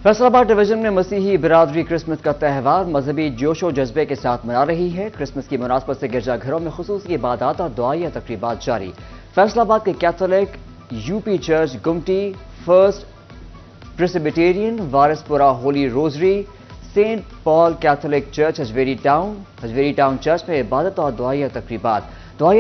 Faisalabad division में मसीही बिरादरी क्रिसमस का त्यौहार मजहबी जोश व जज्बे के साथ मना रही है। क्रिसमस की मुनासबत से गिरजाघरों में खुसूसी इबादत और दुआया तकरीबात जारी। फैसलाबाद के Catholic, UP church Gumti, first Presbyterian, Warispura holy rosary, saint Paul Catholic church Hajveri town church में इबादत और दुआया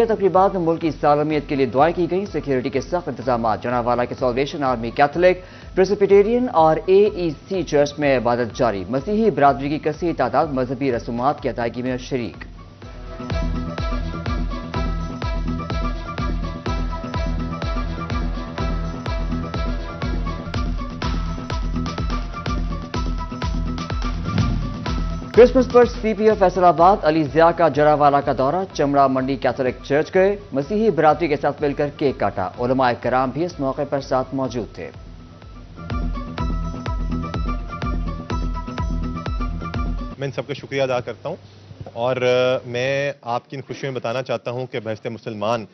तकरीबात में मुल्क की सालमियत के लिए दुआएं की गई। सिक्योरिटी के सख्त इंतजाम। जनावाला के सॉल्वेशन आर्मी कैथोलिक, प्रेस्बिटेरियन और एईसी चर्च में इबादत जारी। मसीही बिरादरी की कसीर तादाद मजहबी रसूमात की अदायगी में शरीक। क्रिसमस पर सीपीओ फैसलाबाद अली जिया का जरावाला का दौरा। चमड़ा मंडी कैथोलिक चर्च गए। मसीही बिरादरी के साथ मिलकर केक काटा। उलमाए कराम भी इस मौके पर साथ मौजूद थे। मैं इन सबका शुक्रिया अदा करता हूं और मैं आपकी इन खुशियों में बताना चाहता हूं कि बहस्ते मुसलमान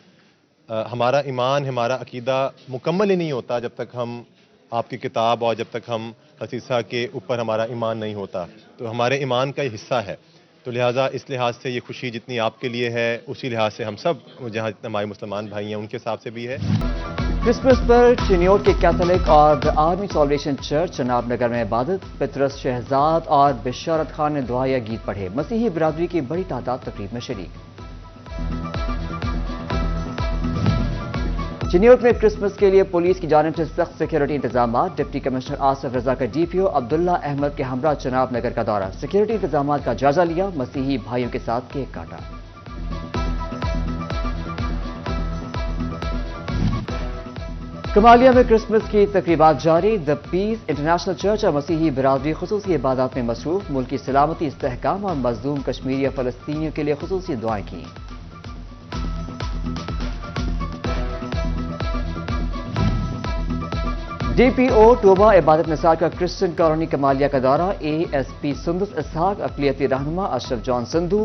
हमारा ईमान, हमारा अकीदा मुकम्मल ही नहीं होता जब तक हम आपकी किताब और जब तक हम खसीसा के ऊपर हमारा ईमान नहीं होता। तो हमारे ईमान का ये हिस्सा है। तो लिहाजा इस लिहाज से ये खुशी जितनी आपके लिए है उसी लिहाज से हम सब जहाँ जितने हमारे मुसलमान भाई हैं उनके हिसाब से भी है। क्रिसमस पर चिन्योट के कैथोलिक और द आर्मी सॉल्वेशन चर्च जनाब नगर में इबादत। पितरस शहजाद और बिशारत खान ने दुआया गीत पढ़े। मसीही बिरादरी की बड़ी तादाद तकरीब में शरीक। चिन्योट में क्रिसमस के लिए पुलिस की जानिब से सख्त सिक्योरिटी इंतजाम। डिप्टी कमिश्नर आसिफ रजा का डीपीओ अब्दुल्ला अहमद के हमरा जनाब नगर का दौरा। सिक्योरिटी इंतजाम का जायजा लिया। मसीही भाइयों के साथ केक काटा। कमालिया में क्रिसमस की तकरीबात जारी। द पीस इंटरनेशनल चर्च और मसीही बिरादरी खुसूसी इबादत में मसरूफ। मुल्क की सलामती, इस्तेहकाम और मजलूम कश्मीरी या फलस्तीनियों के लिए खुसूसी दुआएं की। डीपीओ टोबा इबादत निसार का क्रिश्चियन कॉलोनी कमालिया का दौरा। एएसपी सुंदस इसहाक, अक़लियती रहनुमा अशरफ जॉन संधू,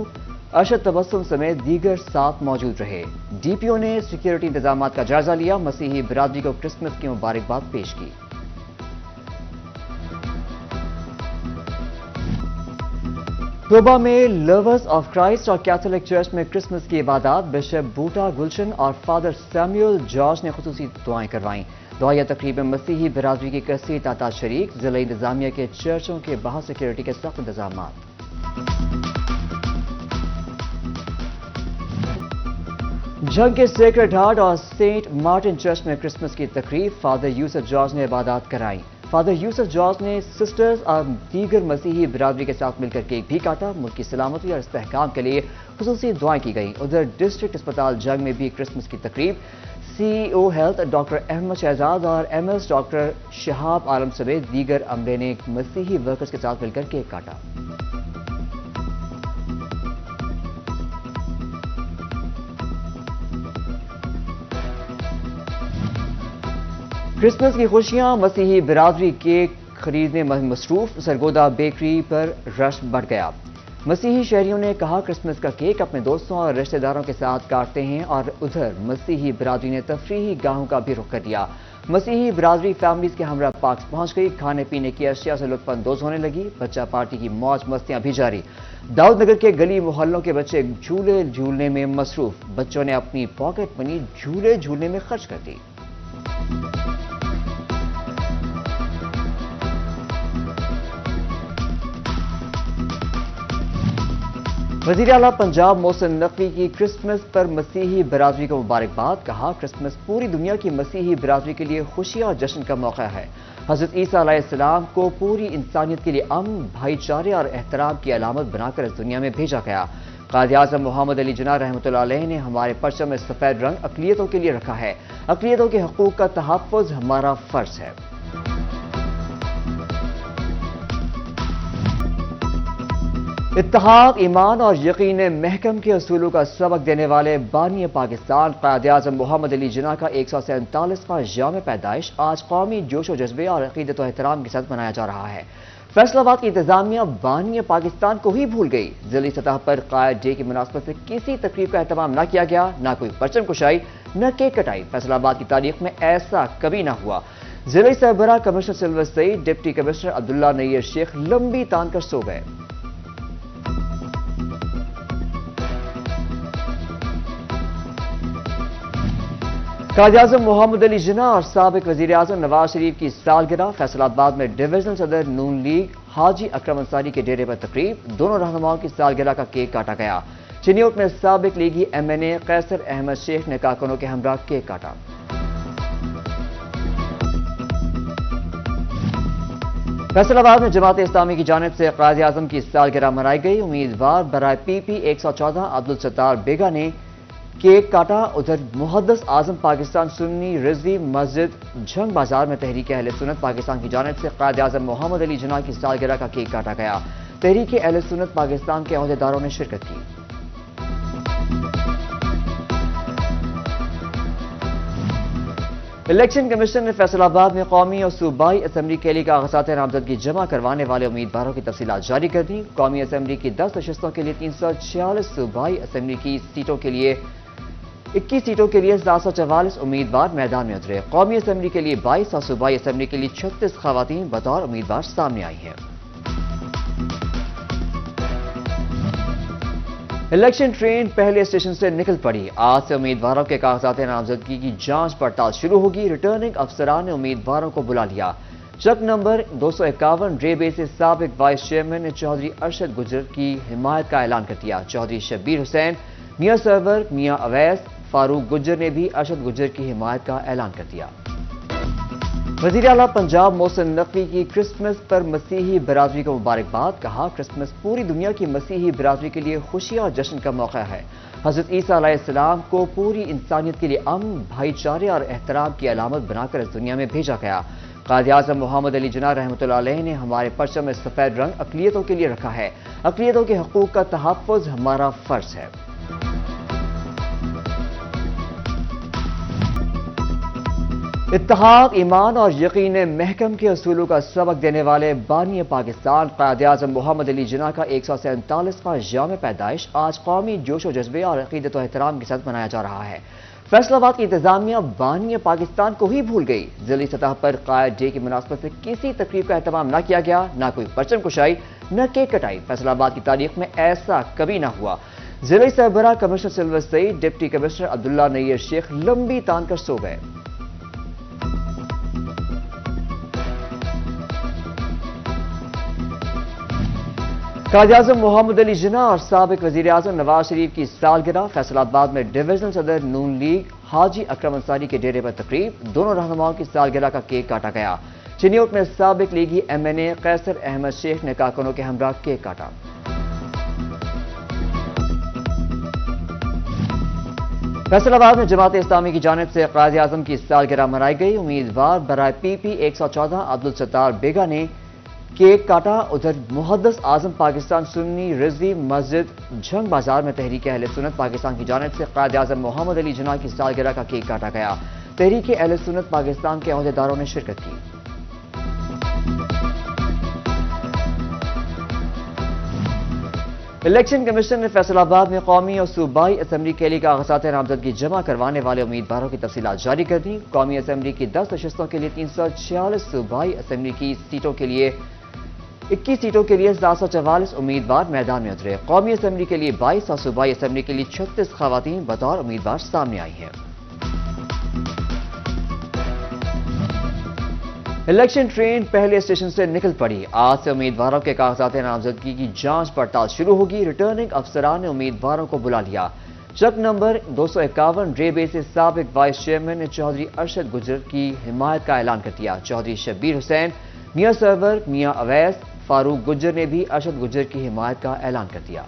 अरशद तबस्सुम समेत दीगर साथ मौजूद रहे। डीपीओ ने सिक्योरिटी इंतजाम का जायजा लिया। मसीही बिरादरी को क्रिसमस की मुबारकबाद पेश की। टोबा में लवर्स ऑफ क्राइस्ट और कैथोलिक चर्च में क्रिसमस की इबादत। बिशप बूटा गुलशन और फादर सैमुअल जॉर्ज ने खुसूसी दुआएं करवाईं। दुआया तकरीब में मसीही बिरादरी की कसीर तादाद शरीक। जिला इंतजामिया के चर्चों के बाहर सिक्योरिटी के सख्त इंतजाम। जंग के सेक्रेड हार्ट और सेंट मार्टिन चर्च में क्रिसमस की तकरीब। फादर यूसुफ जॉर्ज ने इबादत कराई। फादर यूसुफ जॉर्ज ने सिस्टर्स और दीगर मसीही बिरादरी के साथ मिलकर केक भी काटा। मुल्क की सलामती और इस्तेहकाम के लिए खुसूसी दुआएं की गई। उधर डिस्ट्रिक्ट अस्पताल जंग में भी क्रिसमस की तकरीब। CEO health doctor Ahmad Shahzad और एमएस डॉक्टर शहाब आलम समेत दीगर अमले ने मसीही वर्कर्स के साथ मिलकर केक काटा। क्रिसमस की खुशियां। मसीही बिरादरी केक खरीदने में मसरूफ। सरगोदा बेकरी पर रश बढ़ गया। मसीही शहरियों ने कहा क्रिसमस का केक अपने दोस्तों और रिश्तेदारों के साथ काटते हैं। और उधर मसीही बिरादरी ने तफरीही गाहों का भी रुख कर दिया। मसीही बिरादरी फैमिलीज के हमरा पार्क्स पहुंच गई। खाने पीने की अशिया से लुत्फानंदोज होने लगी। बच्चा पार्टी की मौज मस्तियां भी जारी। दाऊद नगर के गली मोहल्लों के बच्चे झूले झूलने में मसरूफ। बच्चों ने अपनी पॉकेट मनी झूले झूलने में खर्च कर दी। वज़ीर आला पंजाब मोहसिन नकवी की क्रिसमस पर मसीही बिरादरी को मुबारकबाद। कहा क्रिसमस पूरी दुनिया की मसीही बिरादरी के लिए खुशी और जश्न का मौका है। हज़रत ईसा अलैहिस्सलाम को पूरी इंसानियत के लिए अमन, भाईचारे और एहतराम की अलामत बनाकर इस दुनिया में भेजा गया। क़ायद-ए-आज़म मोहम्मद अली जिन्ना रहमतुल्लाह अलैह ने हमारे परचम में सफ़ेद रंग अक़लियतों के लिए रखा है। अक़लियतों के हकूक़ का तहफ़्फ़ुज़ हमारा फ़र्ज़ है। इत्तेहाद, ईमान और यकीन महकम के असूलों का सबक देने वाले बानी पाकिस्तान क़ायद-ए-आज़म मोहम्मद अली जिन्ना का 147वां यौम पैदाइश आज कौमी जोश व जज्बे और अक़ीदत व एहतराम के साथ मनाया जा रहा है। फैसलाबाद की इंतजामिया बानी पाकिस्तान को ही भूल गई। जिली सतह पर क़ायद डे की मुनासबत से किसी तकरीब का एहतमाम न किया गया, न कोई परचम कुशाई, न केक कटाई। फैसलाबाद की तारीख में ऐसा कभी न हुआ। ضلع سربراہ کمشنر سلور سعید ڈپٹی کمشنر عبداللہ نیر شیخ لمبی تان کر سو گئے۔ قائد اعظم محمد علی جناح اور سابق وزیر اعظم نواز شریف کی سالگرہ، فیصل آباد میں ڈویژنل صدر نون لیگ حاجی اکرم انصاری کے ڈیرے پر تقریب، دونوں رہنماؤں کی سالگرہ کا کیک کاٹا گیا۔ چنیوٹ میں سابق لیگی ایم این اے قیصر احمد شیخ نے کارکنوں کے ہمراہ کیک کاٹا۔ فیصل آباد میں جماعت اسلامی کی جانب سے قائد اعظم کی سالگرہ منائی گئی۔ امیدوار برائے پی پی 114 عبدالستار بیگا نے کیک کاٹا۔ ادھر محدث اعظم پاکستان سنی رضوی مسجد جھنگ بازار میں تحریک اہل سنت پاکستان کی جانب سے قائد اعظم محمد علی جناح کی سالگرہ کا کیک کاٹا گیا۔ تحریک اہل سنت پاکستان کے عہدیداروں نے شرکت کی۔ الیکشن کمیشن نے فیصل آباد میں قومی اور صوبائی اسمبلی کے لیے کاغذات نامزدگی جمع کروانے والے امیدواروں کی تفصیلات جاری کر دیں۔ قومی اسمبلی کی 10 نشستوں کے لیے 346، صوبائی اسمبلی کی سیٹوں کے لیے 21 سیٹوں کے لیے 744 امیدوار میدان میں اترے۔ قومی اسمبلی کے لیے 22 اور صوبائی اسمبلی کے لیے 36 خواتین بطور امیدوار سامنے آئی ہیں۔ الیکشن ٹرین پہلے اسٹیشن سے نکل پڑی۔ آج سے امیدواروں کے کاغذات نامزدگی کی جانچ پڑتال شروع ہوگی۔ ریٹرننگ افسران نے امیدواروں کو بلا لیا۔ چک نمبر 251 ریبے سے سابق وائس چیئرمین نے چودھری ارشد گجر کی حمایت کا اعلان کر دیا۔ چودھری شبیر حسین، میاں سرور، میاں اویس، فاروق گجر نے بھی ارشد گجر کی حمایت کا اعلان کر دیا۔ وزیر اعلیٰ پنجاب محسن نقوی کی کرسمس پر مسیحی برادری کو مبارکباد۔ کہا، کرسمس پوری دنیا کی مسیحی برادری کے لیے خوشی اور جشن کا موقع ہے۔ حضرت عیسیٰ علیہ السلام کو پوری انسانیت کے لیے امن، بھائی چارے اور احترام کی علامت بنا کر اس دنیا میں بھیجا گیا۔ قائد اعظم محمد علی جناح رحمۃ اللہ علیہ نے ہمارے پرچم میں سفید رنگ اقلیتوں کے لیے رکھا ہے۔ اقلیتوں کے حقوق کا تحفظ ہمارا فرض ہے۔ اتحاد، ایمان اور یقین محکم کے اصولوں کا سبق دینے والے بانی پاکستان قائد اعظم محمد علی جناح کا 147واں یوم پیدائش آج قومی جوش و جذبے اور عقیدت و احترام کے ساتھ منایا جا رہا ہے۔ فیصل آباد کی انتظامیہ بانی پاکستان کو ہی بھول گئی۔ ضلعی سطح پر قائد ڈے کی مناسبت سے کسی تقریب کا اہتمام نہ کیا گیا، نہ کوئی پرچم کشائی، نہ کیک کٹائی۔ فیصل آباد کی تاریخ میں ایسا کبھی نہ ہوا۔ ضلعی سربراہ کمشنر سلور سعید ڈپٹی کمشنر عبداللہ نیر شیخ لمبی تان کر سو گئے۔ قائد اعظم محمد علی جناح اور سابق وزیر اعظم نواز شریف کی سالگرہ، فیصل آباد میں ڈویژنل صدر نون لیگ حاجی اکرم انصاری کے ڈیرے پر تقریب، دونوں رہنماؤں کی سالگرہ کا کیک کاٹا گیا۔ چنیوٹ میں سابق لیگی ایم این اے قیصر احمد شیخ نے کارکنوں کے ہمراہ کیک کاٹا۔ فیصل آباد میں جماعت اسلامی کی جانب سے قائد اعظم کی سالگرہ منائی گئی۔ امیدوار برائے پی پی 114 عبدالستار بیگا نے کیک کاٹا۔ ادھر محدث اعظم پاکستان سنی رضوی مسجد جھنگ بازار میں تحریک اہل سنت پاکستان کی جانب سے قائد اعظم محمد علی جناح کی سالگرہ کا کیک کاٹا گیا۔ تحریک اہل سنت پاکستان کے عہدیداروں نے شرکت کی۔ الیکشن کمیشن نے فیصل آباد میں قومی اور صوبائی اسمبلی کے لیے کاغذات نامزدگی جمع کروانے والے امیدواروں کی تفصیلات جاری کر دیں۔ قومی اسمبلی کی 10 نشستوں کے لیے 346، صوبائی اسمبلی کی سیٹوں کے لیے 21 سیٹوں کے لیے 744 امیدوار میدان میں اترے۔ قومی اسمبلی کے لیے 22 اور صوبائی اسمبلی کے لیے 36 خواتین بطور امیدوار سامنے آئی ہیں۔ الیکشن ٹرین پہلے اسٹیشن سے نکل پڑی۔ آج سے امیدواروں کے کاغذات نامزدگی کی جانچ پڑتال شروع ہوگی۔ ریٹرننگ افسران نے امیدواروں کو بلا لیا۔ چک نمبر 251 ریبے سے سابق وائس چیئرمین نے چودھری ارشد گجر کی حمایت کا اعلان کر دیا۔ چودھری شبیر حسین، میاں سرور، میاں اویس، فاروق گجر نے بھی ارشد گجر کی حمایت کا اعلان کر دیا۔